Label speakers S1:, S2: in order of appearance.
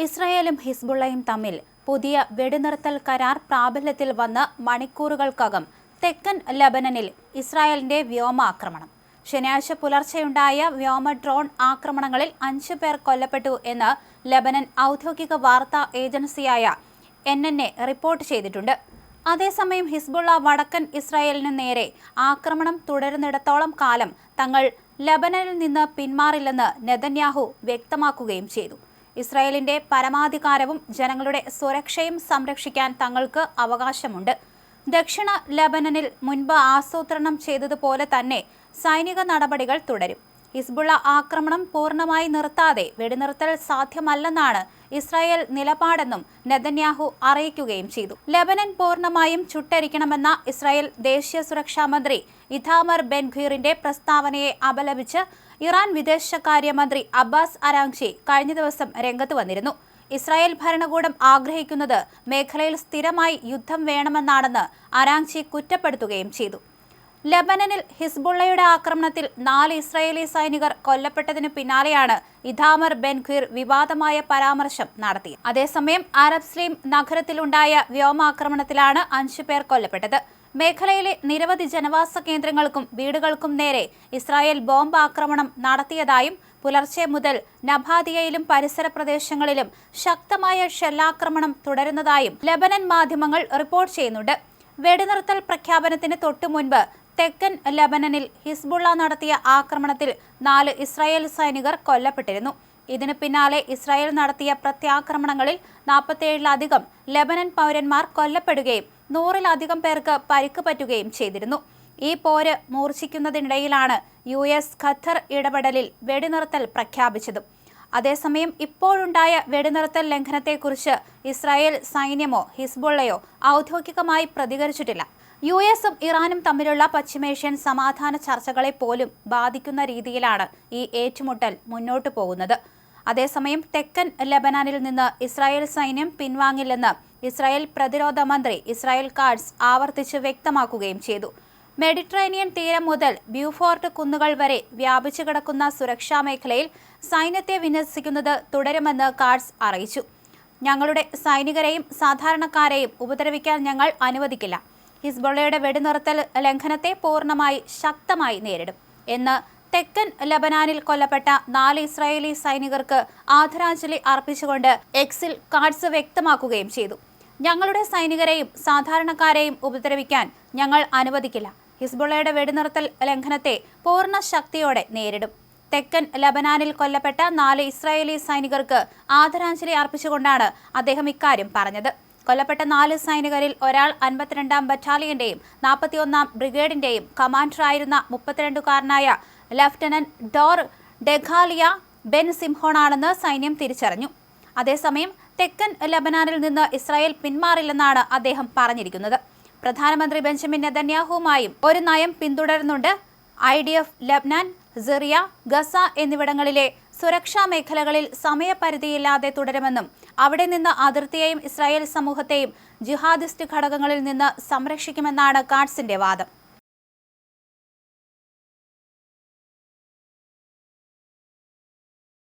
S1: ഇസ്രായേലും ഹിസ്ബുള്ളയും തമ്മിൽ പുതിയ വെടിനിർത്തൽ കരാർ പ്രാബല്യത്തിൽ വന്ന് മണിക്കൂറുകൾക്കകം തെക്കൻ ലെബനനിൽ ഇസ്രായേലിന്റെ വ്യോമാക്രമണം. ശനിയാഴ്ച പുലർച്ചെയുണ്ടായ വ്യോമ ഡ്രോൺ ആക്രമണങ്ങളിൽ 5 പേർ കൊല്ലപ്പെട്ടു എന്ന് ലെബനൻ ഔദ്യോഗിക വാർത്താ ഏജൻസിയായ NNA റിപ്പോർട്ട് ചെയ്തിട്ടുണ്ട്. അതേസമയം ഹിസ്ബുള്ള വടക്കൻ ഇസ്രായേലിന് നേരെ ആക്രമണം തുടരുന്നിടത്തോളം കാലം തങ്ങൾ ലെബനനിൽ നിന്ന് പിന്മാറില്ലെന്ന് നെതന്യാഹു വ്യക്തമാക്കുകയും ചെയ്തു. ഇസ്രായേലിന്റെ പരമാധികാരവും ജനങ്ങളുടെ സുരക്ഷയും സംരക്ഷിക്കാൻ തങ്ങൾക്ക് അവകാശമുണ്ട്. ദക്ഷിണ ലെബനനിൽ മുൻപ് ആസൂത്രണം ചെയ്തതുപോലെ തന്നെ സൈനിക നടപടികൾ തുടരും. ഹിസ്ബുള്ള ആക്രമണം പൂർണ്ണമായി നിർത്താതെ വെടിനിർത്തൽ സാധ്യമല്ലെന്നാണ് ഇസ്രായേൽ നിലപാടെന്നും നെതന്യാഹു അറിയിക്കുകയും ചെയ്തു. ലെബനൻ പൂർണ്ണമായും ചുട്ടരിക്കണമെന്ന ഇസ്രായേൽ ദേശീയ സുരക്ഷാ മന്ത്രി ഇഥാമർ ബെൻഗ്വീറിന്റെ പ്രസ്താവനയെ അപലപിച്ച് ഇറാൻ വിദേശകാര്യമന്ത്രി അബ്ബാസ് അരാങ്ചി കഴിഞ്ഞ ദിവസം രംഗത്ത് വന്നിരുന്നു. ഇസ്രായേൽ ഭരണകൂടം ആഗ്രഹിക്കുന്നത് മേഖലയിൽ സ്ഥിരമായി യുദ്ധം വേണമെന്നാണെന്ന് അരാങ്ചി കുറ്റപ്പെടുത്തുകയും ചെയ്തു. ലെബനനിൽ ഹിസ്ബുള്ളയുടെ ആക്രമണത്തിൽ 4 ഇസ്രായേലി സൈനികർ കൊല്ലപ്പെട്ടതിന് പിന്നാലെയാണ് ഇഥാമർ ബെൻഗ്വീർ വിവാദമായ പരാമർശം നടത്തിയത്. അതേസമയം അറബ് സ്ലീം നഗരത്തിലുണ്ടായ വ്യോമാക്രമണത്തിലാണ് 5 പേർ കൊല്ലപ്പെട്ടത്. മേഖലയിലെ നിരവധി ജനവാസ കേന്ദ്രങ്ങൾക്കും വീടുകൾക്കും നേരെ ഇസ്രായേൽ ബോംബ് ആക്രമണം നടത്തിയതായും പുലർച്ചെ മുതൽ നബാദിയയിലും പരിസര പ്രദേശങ്ങളിലും ശക്തമായ ഷെല്ലാക്രമണം തുടരുന്നതായും ലെബനൻ മാധ്യമങ്ങൾ റിപ്പോർട്ട് ചെയ്യുന്നുണ്ട്. വെടിനിർത്തൽ പ്രഖ്യാപനത്തിന് തൊട്ടു മുൻപ് തെക്കൻ ലെബനനിൽ ഹിസ്ബുള്ള നടത്തിയ ആക്രമണത്തിൽ 4 ഇസ്രായേൽ സൈനികർ കൊല്ലപ്പെട്ടിരുന്നു. ഇതിന് പിന്നാലെ ഇസ്രായേൽ നടത്തിയ പ്രത്യാക്രമണങ്ങളിൽ 47-ലധികം ലെബനൻ പൗരന്മാർ കൊല്ലപ്പെടുകയും 100-ലധികം പേർക്ക് പരിക്ക് പറ്റുകയും ചെയ്തിരുന്നു. ഈ പോര് മൂർച്ഛിക്കുന്നതിനിടയിലാണ് US ഖത്തർ ഇടപെടലിൽ വെടിനിർത്തൽ പ്രഖ്യാപിച്ചതും. അതേസമയം ഇപ്പോഴുണ്ടായ വെടിനിർത്തൽ ലംഘനത്തെക്കുറിച്ച് ഇസ്രായേൽ സൈന്യമോ ഹിസ്ബുള്ളയോ ഔദ്യോഗികമായി പ്രതികരിച്ചിട്ടില്ല. US-ഉം ഇറാനും തമ്മിലുള്ള പശ്ചിമേഷ്യൻ സമാധാന ചർച്ചകളെ പോലും ബാധിക്കുന്ന രീതിയിലാണ് ഈ ഏറ്റുമുട്ടൽ മുന്നോട്ടു പോകുന്നത്. അതേസമയം തെക്കൻ ലെബനാനിൽ നിന്ന് ഇസ്രായേൽ സൈന്യം പിൻവാങ്ങില്ലെന്ന് ഇസ്രായേൽ പ്രതിരോധ മന്ത്രി ഇസ്രായേൽ കാറ്റ്സ് ആവർത്തിച്ച് വ്യക്തമാക്കുകയും ചെയ്തു. മെഡിറ്ററേനിയൻ തീരം മുതൽ ബ്യൂഫോർട്ട് കുന്നുകൾ വരെ വ്യാപിച്ചു കിടക്കുന്ന സുരക്ഷാ മേഖലയിൽ സൈന്യത്തെ വിന്യസിക്കുന്നത് തുടരുമെന്ന് കാറ്റ്സ് അറിയിച്ചു. ഞങ്ങളുടെ സൈനികരെയും സാധാരണക്കാരെയും ഉപദ്രവിക്കാൻ ഞങ്ങൾ അനുവദിക്കില്ല. ഹിസ്ബുള്ളയുടെ വെടിനിർത്തൽ ലംഘനത്തെ പൂർണ്ണമായി ശക്തമായി നേരിടും എന്ന് തെക്കൻ ലെബനാനിൽ കൊല്ലപ്പെട്ട 4 ഇസ്രായേലി സൈനികർക്ക് ആദരാഞ്ജലി അർപ്പിച്ചുകൊണ്ട് എക്സിൽ കാറ്റ്സ് വ്യക്തമാക്കുകയും ചെയ്തു. ഞങ്ങളുടെ സൈനികരെയും സാധാരണക്കാരെയും ഉപദ്രവിക്കാൻ ഞങ്ങൾ അനുവദിക്കില്ല. ഹിസ്ബുള്ളയുടെ വെടിനിർത്തൽ ലംഘനത്തെ പൂർണ്ണ ശക്തിയോടെ നേരിടും. തെക്കൻ ലെബനാനിൽ കൊല്ലപ്പെട്ട 4 ഇസ്രായേലി സൈനികർക്ക് ആദരാഞ്ജലി അർപ്പിച്ചുകൊണ്ടാണ് അദ്ദേഹം ഇക്കാര്യം പറഞ്ഞത്. കൊല്ലപ്പെട്ട 4 സൈനികരിൽ ഒരാൾ 52-ാം ബറ്റാലിയന്റെയും 41-ാം ബ്രിഗേഡിന്റെയും കമാൻഡറായിരുന്ന 32-കാരനായ ലഫ്റ്റനന്റ് ഡോർ ഡെഖാലിയ ബെൻ സിംഹോണാണെന്ന് സൈന്യം തിരിച്ചറിഞ്ഞു. അതേസമയം തെക്കൻ ലെബനാനിൽ നിന്ന് ഇസ്രായേൽ പിന്മാറില്ലെന്നാണ് അദ്ദേഹം പറഞ്ഞിരിക്കുന്നത്. പ്രധാനമന്ത്രി ബെഞ്ചമിൻ നെതന്യാഹുവുമായും ഒരു നയം പിന്തുടരുന്നുണ്ട്. IDF ലബ്നാൻ, സിറിയ, ഗസ എന്നിവിടങ്ങളിലെ സുരക്ഷാ മേഖലകളിൽ സമയപരിധിയില്ലാതെ തുടരുമെന്നും അവിടെ നിന്ന് അതിർത്തിയെയും ഇസ്രായേൽ സമൂഹത്തെയും ജിഹാദിസ്റ്റ് ഘടകങ്ങളിൽ നിന്ന് സംരക്ഷിക്കുമെന്നാണ് കാറ്റ്സിന്റെ വാദം.